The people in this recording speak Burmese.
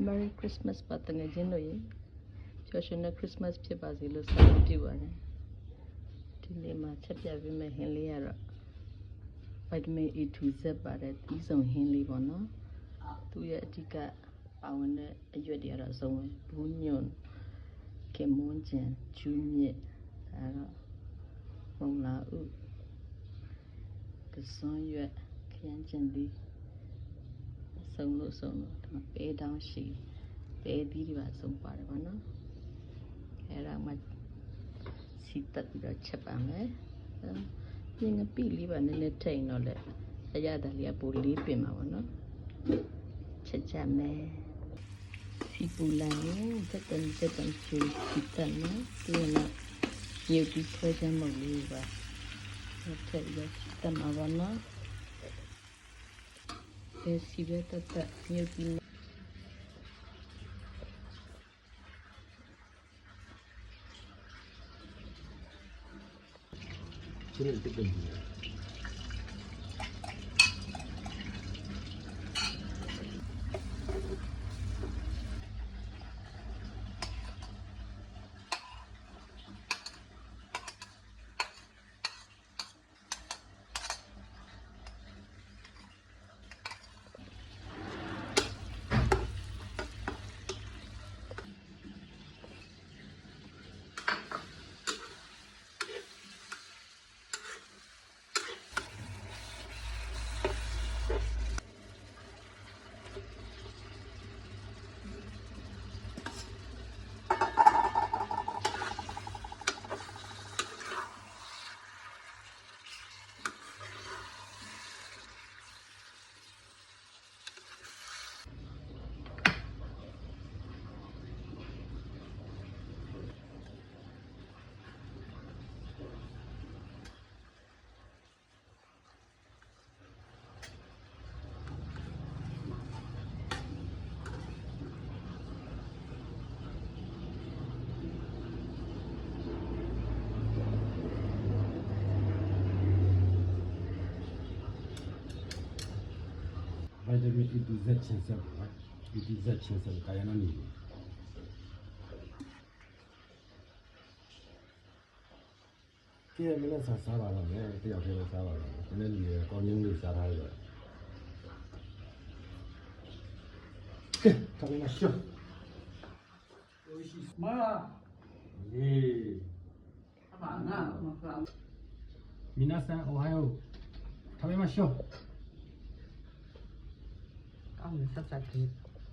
Merry Christmas ပါတငယ်ချင်းတို့ရေပျော်ရွှင်တဲ့ Christmas ဖြစ်ပါစေလို့ဆုတောင်းပြုပါတယ်ဒီနေ့မှာချက်ပြပေးမယ့်ဟင်းလေးကတော့ vitamin A to Z ပါတဲ့သီးစုံဟင်းလေးပေါ့နော်သူရဲ့အဓိကပါဝင်တဲ့အရွက်တွေကတော့အစုံပဲဘူးညွန့်ခင်မွန်းကျင်ကျူးမြစ်ဒါတော့မုံလာဥကစွန်ရွက်ခရမ်းကျင်လေးစုံလို့ပဲတောင်းရှိပဲသီးတွေပါစုံပါတယ်ဗောနော်အဲ့ဒါမှစီတက်ပြီးတော့ချက်ပါမယ်ပြင်ငပိလေးပါနည်းနည်းထိန်တော့လေအရသာလေးကပိုလေးပင်ပါဗောနော်ချက်ချမယ်စီပူလာရင်တက်တန်ချူစီတက်နော်ဒီမှာမြုပ်ပြီးဆွဲချမ်းမုတ်လေးပါထည့်ရတက်မှာဗောနော်စီပဲတက်မြုပ်ပြီးSini itu kan. Vitamin A to Z ချင်းစပ်ပါ A to Z ချင်းစပ်ကာယနာနေကြည့်ရမလားစားပါတော့မယ်တယောက်တည်းစားပါတော့ဒီနေ့လူရကောင်းကြီးလေးစားထားရတယ်ကဲတော်ပြီမရှိおいしいまあまあな、まあ、皆さんおはよう食べましょうあ、めっちゃ先。